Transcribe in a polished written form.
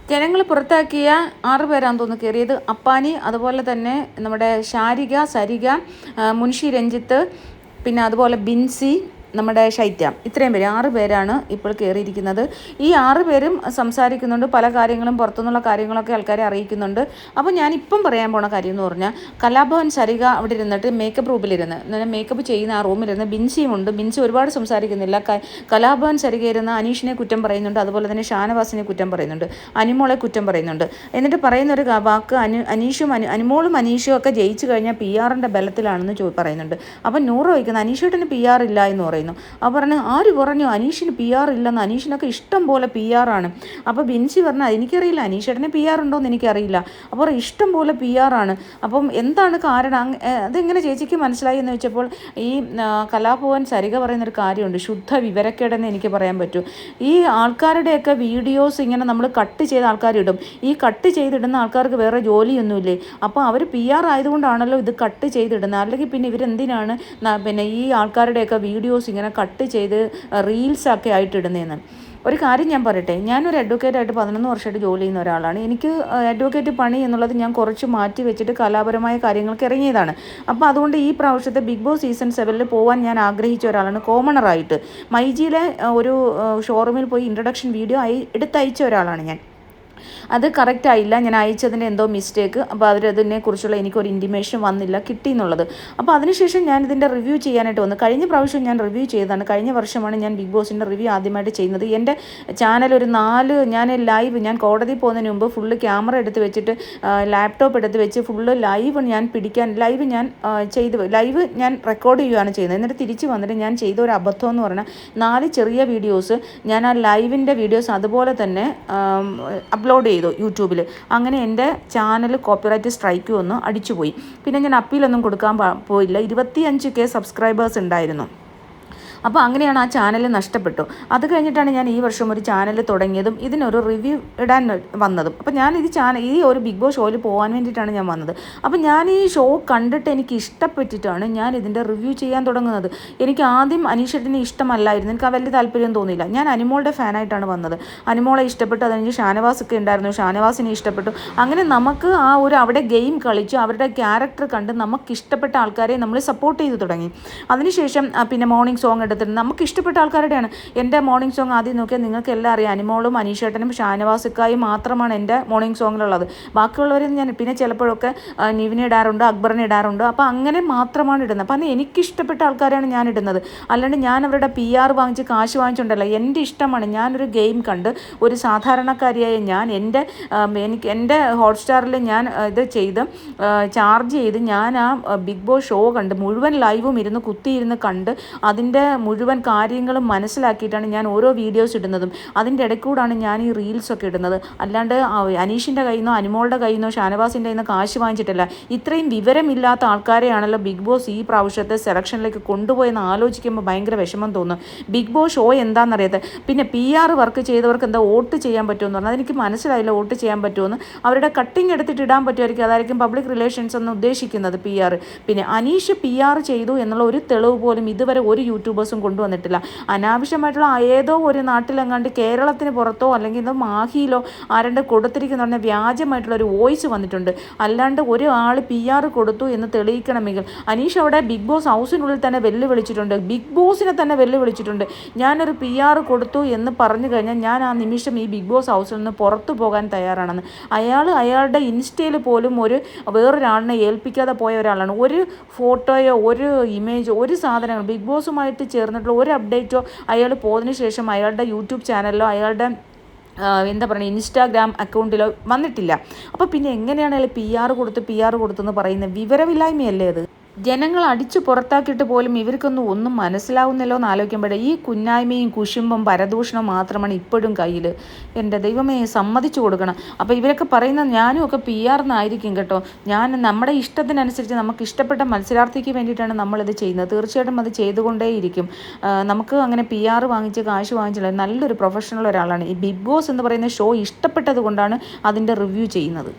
ജനങ്ങൾ പുറത്താക്കിയ 6 പേരാണെന്ന് തോന്നുന്നു കയറിയത്. അപ്പാനി, അതുപോലെ തന്നെ നമ്മുടെ ശാരിക, സരിക, മുൻഷി രഞ്ജിത്ത്, പിന്നെ അതുപോലെ ബിൻസി, നമ്മുടെ ശൈത്യ, ഇത്രയും പേര് 6 പേരാണ് ഇപ്പോൾ കയറിയിരിക്കുന്നത്. ഈ 6 പേരും സംസാരിക്കുന്നുണ്ട്, പല കാര്യങ്ങളും പുറത്തുനിന്നുള്ള കാര്യങ്ങളൊക്കെ ആൾക്കാരെ അറിയിക്കുന്നുണ്ട്. അപ്പോൾ ഞാനിപ്പം പറയാൻ പോണ കാര്യം എന്ന് പറഞ്ഞാൽ, കലാഭവൻ സരിക അവിടെ ഇരുന്നിട്ട് മേക്കപ്പ് റൂമിലിരുന്ന് മേക്കപ്പ് ചെയ്യുന്ന ആ റൂമിലിരുന്ന് ബിൻസിയുമുണ്ട്. ബിൻസി ഒരുപാട് സംസാരിക്കുന്നില്ല. കലാഭവൻ സരിക ഇരുന്ന് അനീഷിനെ കുറ്റം പറയുന്നുണ്ട്, അതുപോലെ തന്നെ ഷാനവാസിനെ കുറ്റം പറയുന്നുണ്ട്, അനിമോളെ കുറ്റം പറയുന്നുണ്ട്. എന്നിട്ട് പറയുന്നൊരു വാക്ക് അനിമോളും അനീഷും ഒക്കെ ജയിച്ചു കഴിഞ്ഞാൽ PR-ൻ്റെ ബലത്തിലാണെന്ന് പറയുന്നുണ്ട്. അപ്പം നൂറ് വയ്ക്കുന്നത് അനീഷേട്ടന് PR ഇല്ല എന്ന് പറയുന്നു. അപ്പോൾ പറഞ്ഞു, ആര് പറഞ്ഞു അനീഷിന് PR ഇല്ലെന്ന്? അനീഷിനൊക്കെ ഇഷ്ടം പോലെ PR ആണ്. അപ്പോൾ ബിൻസി പറഞ്ഞാൽ എനിക്കറിയില്ല, അനീഷേട്ടന് PR ഉണ്ടോയെന്ന് എനിക്കറിയില്ല. അപ്പോൾ ഇഷ്ടം പോലെ PR ആണ്. അപ്പം എന്താണ് കാരണം? അതെങ്ങനെ ചേച്ചിക്ക് മനസ്സിലായി എന്ന് വെച്ചപ്പോൾ ഈ കലാഭവൻ സരിക പറയുന്നൊരു കാര്യമുണ്ട്, ശുദ്ധ വിവരക്കേടെന്ന് എനിക്ക് പറയാൻ പറ്റൂ. ഈ ആൾക്കാരുടെയൊക്കെ വീഡിയോസ് ഇങ്ങനെ നമ്മൾ കട്ട് ചെയ്ത ആൾക്കാരിടും. ഈ കട്ട് ചെയ്തിടുന്ന ആൾക്കാർക്ക് വേറെ ജോലിയൊന്നുമില്ലേ? അപ്പോൾ അവർ PR ആയതുകൊണ്ടാണല്ലോ ഇത് കട്ട് ചെയ്തിടുന്നത്. അല്ലെങ്കിൽ പിന്നെ ഇവരെന്തിനാണ് പിന്നെ ഈ ആൾക്കാരുടെയൊക്കെ വീഡിയോസ് ഇങ്ങനെ കട്ട് ചെയ്ത് റീൽസൊക്കെ ആയിട്ടിടുന്നതെന്ന്. ഒരു കാര്യം ഞാൻ പറയട്ടെ, ഞാനൊരു അഡ്വക്കേറ്റായിട്ട് 11 വർഷമായിട്ട് ജോലി ചെയ്യുന്ന ഒരാളാണ്. എനിക്ക് അഡ്വക്കേറ്റ് പണി എന്നുള്ളത് ഞാൻ കുറച്ച് മാറ്റി വെച്ചിട്ട് കലാപരമായ കാര്യങ്ങൾക്ക് ഇറങ്ങിയതാണ്. അപ്പോൾ അതുകൊണ്ട് ഈ പ്രാവശ്യത്തെ ബിഗ് ബോസ് സീസൺ 7 പോകാൻ ഞാൻ ആഗ്രഹിച്ച ഒരാളാണ്. കോമണറായിട്ട് മൈജിയിലെ ഒരു ഷോറൂമിൽ പോയി ഇൻട്രൊഡക്ഷൻ വീഡിയോ എടുത്തയച്ച ഒരാളാണ് ഞാൻ. അത് കറക്റ്റായില്ല, ഞാൻ അയച്ചതിൻ്റെ എന്തോ മിസ്റ്റേക്ക്. അപ്പോൾ അതിനെക്കുറിച്ചുള്ള എനിക്കൊരു ഇൻറ്റിമേഷൻ വന്നില്ല, കിട്ടി എന്നുള്ളത്. അപ്പോൾ അതിനുശേഷം ഞാൻ ഇതിൻ്റെ റിവ്യൂ ചെയ്യാനായിട്ട് വന്നു. കഴിഞ്ഞ പ്രാവശ്യം ഞാൻ റിവ്യൂ ചെയ്തതാണ്. കഴിഞ്ഞ വർഷമാണ് ഞാൻ ബിഗ് ബോസിൻ്റെ റിവ്യൂ ആദ്യമായിട്ട് ചെയ്യുന്നത്. എൻ്റെ ചാനൽ ഒരു 4 ഞാൻ കോടതി പോകുന്നതിന് മുമ്പ് ഫുള്ള് ക്യാമറ എടുത്ത് വെച്ചിട്ട് ലാപ്ടോപ്പ് എടുത്ത് വെച്ച് ഫുള്ള് ലൈവ് ഞാൻ റെക്കോർഡ് ചെയ്യുകയാണ് ചെയ്യുന്നത്. എന്നിട്ട് തിരിച്ച് വന്നിട്ട് ഞാൻ ചെയ്ത ഒരു അബദ്ധം എന്ന് പറഞ്ഞാൽ 4 ചെറിയ വീഡിയോസ് ഞാൻ ആ ലൈവിൻ്റെ വീഡിയോസ് അതുപോലെ തന്നെ അപ്ലോഡ് ചെയ്തു യൂട്യൂബിൽ. അങ്ങനെ എൻ്റെ ചാനൽ കോപ്പിറൈറ്റ് സ്ട്രൈക്ക് വന്ന് അടിച്ചുപോയി. പിന്നെ ഞാൻ അപ്പീലൊന്നും കൊടുക്കാൻ പോയില്ല. 25K സബ്സ്ക്രൈബേഴ്സ് ഉണ്ടായിരുന്നു. അപ്പോൾ അങ്ങനെയാണ് ആ ചാനൽ നഷ്ടപ്പെട്ടു. അത് കഴിഞ്ഞിട്ടാണ് ഞാൻ ഈ വർഷം ഒരു ചാനൽ തുടങ്ങിയതും ഇതിനൊരു റിവ്യൂ ഇടാൻ വന്നതും. അപ്പോൾ ഞാൻ ഈ ഒരു ബിഗ് ബോസ് ഷോയിൽ പോകാൻ വേണ്ടിയിട്ടാണ് ഞാൻ വന്നത്. അപ്പോൾ ഞാൻ ഈ ഷോ കണ്ടിട്ട് എനിക്ക് ഇഷ്ടപ്പെട്ടിട്ടാണ് ഞാൻ ഇതിൻ്റെ റിവ്യൂ ചെയ്യാൻ തുടങ്ങുന്നത്. എനിക്ക് ആദ്യം അനീഷേട്ടനെ ഇഷ്ടമല്ലായിരുന്നു, എനിക്ക് വലിയ താല്പര്യം തോന്നിയില്ല. ഞാൻ അനിമോളുടെ ഫാനായിട്ടാണ് വന്നത്. അനിമോളെ ഇഷ്ടപ്പെട്ടു, അതെനിക്ക് ഷാനവാസൊക്കെ ഉണ്ടായിരുന്നു, ഷാനവാസിനെ ഇഷ്ടപ്പെട്ടു. അങ്ങനെ നമുക്ക് ആ ഒരു അവിടെ ഗെയിം കളിച്ച് അവരുടെ ക്യാരക്ടർ കണ്ട് നമുക്ക് ഇഷ്ടപ്പെട്ട ആൾക്കാരെ നമ്മൾ സപ്പോർട്ട് ചെയ്ത് തുടങ്ങി. അതിനുശേഷം പിന്നെ മോർണിംഗ് സോങ് എടുത്തിട്ട് നമുക്ക് ഇഷ്ടപ്പെട്ട ആൾക്കാരുടെയാണ്. എൻ്റെ മോർണിംഗ് സോങ് ആദ്യം നോക്കിയാൽ നിങ്ങൾക്ക് എല്ലാം അറിയാം, അനിമോളും അനീഷേട്ടനും ഷാനവാസിക്കായും മാത്രമാണ് എൻ്റെ മോർണിംഗ് സോങ്ങിലുള്ളത്. ബാക്കിയുള്ളവരും ഞാൻ പിന്നെ ചിലപ്പോഴൊക്കെ നിവിനെ ഇടാറുണ്ട്, അക്ബറിനെ ഇടാറുണ്ട്. അപ്പോൾ അങ്ങനെ മാത്രമാണ് ഇടുന്നത്. അപ്പം എനിക്കിഷ്ടപ്പെട്ട ആൾക്കാരാണ് ഞാൻ ഇടുന്നത്. അല്ലാണ്ട് ഞാൻ അവരുടെ PR വാങ്ങിച്ച് കാശ് വാങ്ങിച്ചുകൊണ്ടല്ല, എൻ്റെ ഇഷ്ടമാണ്. ഞാനൊരു ഗെയിം കണ്ട് ഒരു സാധാരണക്കാരിയായ ഞാൻ എൻ്റെ ഹോട്ട്സ്റ്റാറിൽ ഞാൻ ഇത് ചെയ്ത് ചാർജ് ചെയ്ത് ഞാൻ ആ ബിഗ് ബോസ് ഷോ കണ്ട് മുഴുവൻ ലൈവും കുത്തിയിരുന്ന് കണ്ട് അതിൻ്റെ മുഴുവൻ കാര്യങ്ങളും മനസ്സിലാക്കിയിട്ടാണ് ഞാൻ ഓരോ വീഡിയോസ് ഇടുന്നതും. അതിൻ്റെ ഇടയ്ക്കൂടാണ് ഞാൻ ഈ റീൽസൊക്കെ ഇടുന്നത്. അല്ലാണ്ട് അനീഷിൻ്റെ കയ്യിൽ നിന്നോ അനിമോളുടെ കയ്യിൽ നിന്നോ ഷാനവാസിൻ്റെ കയ്യിൽ നിന്ന് കാശ് വാങ്ങിച്ചിട്ടില്ല. ഇത്രയും വിവരമില്ലാത്ത ആൾക്കാരെയാണല്ലോ ബിഗ് ബോസ് ഈ പ്രാവശ്യത്തെ സെലക്ഷനിലേക്ക് കൊണ്ടുപോയെന്ന് ആലോചിക്കുമ്പോൾ ഭയങ്കര വിഷമം തോന്നും. ബിഗ് ബോസ് ഷോ എന്താണെന്നറിയാത്ത പിന്നെ PR വർക്ക് ചെയ്തവർക്ക് എന്താ വോട്ട് ചെയ്യാൻ പറ്റുമെന്ന് പറഞ്ഞാൽ അതെനിക്ക് മനസ്സിലായില്ല. വോട്ട് ചെയ്യാൻ പറ്റുമെന്ന് അവരുടെ കട്ടിങ് എടുത്തിട്ട് ഇടാൻ പറ്റുമായിരിക്കും, അതായിരിക്കും പബ്ലിക് റിലേഷൻസ് എന്ന് ഉദ്ദേശിക്കുന്നത് PR. പിന്നെ അനീഷ് PR ചെയ്തു എന്നുള്ള ഒരു തെളിവ് പോലും ഇതുവരെ ഒരു യൂട്യൂബേഴ്സും കൊണ്ടുവന്നിട്ടില്ല. അനാവശ്യമായിട്ടുള്ള ഏതോ ഒരു നാട്ടിലെങ്ങാണ്ട് കേരളത്തിന് പുറത്തോ അല്ലെങ്കിൽ മാഹിയിലോ ആരണ്ട് കൊടുത്തിരിക്കുന്ന പറഞ്ഞാൽ വ്യാജമായിട്ടുള്ളൊരു വോയിസ് വന്നിട്ടുണ്ട്. അല്ലാണ്ട് ഒരാൾ PR കൊടുത്തു എന്ന് തെളിയിക്കണമെങ്കിൽ അനീഷ് അവിടെ ബിഗ് ബോസ് ഹൗസിനുള്ളിൽ തന്നെ വെല്ലുവിളിച്ചിട്ടുണ്ട്, ബിഗ് ബോസിനെ തന്നെ വെല്ലുവിളിച്ചിട്ടുണ്ട്. ഞാനൊരു PR കൊടുത്തു എന്ന് പറഞ്ഞു കഴിഞ്ഞാൽ ഞാൻ ആ നിമിഷം ഈ ബിഗ് ബോസ് ഹൗസിൽ നിന്ന് പുറത്തു പോകാൻ തയ്യാറാണെന്ന്. അയാളുടെ ഇൻസ്റ്റയിൽ പോലും വേറൊരാളിനെ ഏൽപ്പിക്കാതെ പോയ ഒരാളാണ്. ഒരു ഫോട്ടോയോ ഒരു ഇമേജോ ഒരു സാധനങ്ങൾ ബിഗ് ബോസുമായിട്ട് ചേർന്നിട്ടുള്ള ഒരു അപ്ഡേറ്റോ അയാൾ പോയതിനു ശേഷം അയാളുടെ യൂട്യൂബ് ചാനലിലോ അയാളുടെ എന്താ പറയുക ഇൻസ്റ്റാഗ്രാം അക്കൗണ്ടിലോ വന്നിട്ടില്ല. അപ്പോൾ പിന്നെ എങ്ങനെയാണ് അയാൾ PR കൊടുത്തെന്ന് പറയുന്നത്? വിവരമില്ലായ്മയല്ലേ അത്? ജനങ്ങൾ അടിച്ചു പുറത്താക്കിയിട്ട് പോലും ഒന്നും മനസ്സിലാവുന്നില്ലോ എന്ന് ആലോചിക്കുമ്പോഴേ ഈ കുന്നായ്മയും കുശുമ്പും പരദൂഷണവും മാത്രമാണ് ഇപ്പോഴും കയ്യിൽ. എൻ്റെ ദൈവമേ, സമ്മതിച്ചു കൊടുക്കണം. അപ്പോൾ ഇവരൊക്കെ പറയുന്നത് ഞാനും ഒക്കെ PR എന്നായിരിക്കും കേട്ടോ. നമ്മുടെ ഇഷ്ടത്തിനനുസരിച്ച് നമുക്ക് ഇഷ്ടപ്പെട്ട മത്സരാർത്ഥിക്ക് വേണ്ടിയിട്ടാണ് നമ്മളിത് ചെയ്യുന്നത്. തീർച്ചയായിട്ടും അത് ചെയ്തുകൊണ്ടേയിരിക്കും. നമുക്ക് അങ്ങനെ PR വാങ്ങിച്ച് കാശ് വാങ്ങിച്ചില്ല. നല്ലൊരു പ്രൊഫഷണൽ ഒരാളാണ്. ഈ ബിഗ് ബോസ് എന്ന് പറയുന്ന ഷോ ഇഷ്ടപ്പെട്ടത് കൊണ്ടാണ് അതിൻ്റെ റിവ്യൂ ചെയ്യുന്നത്.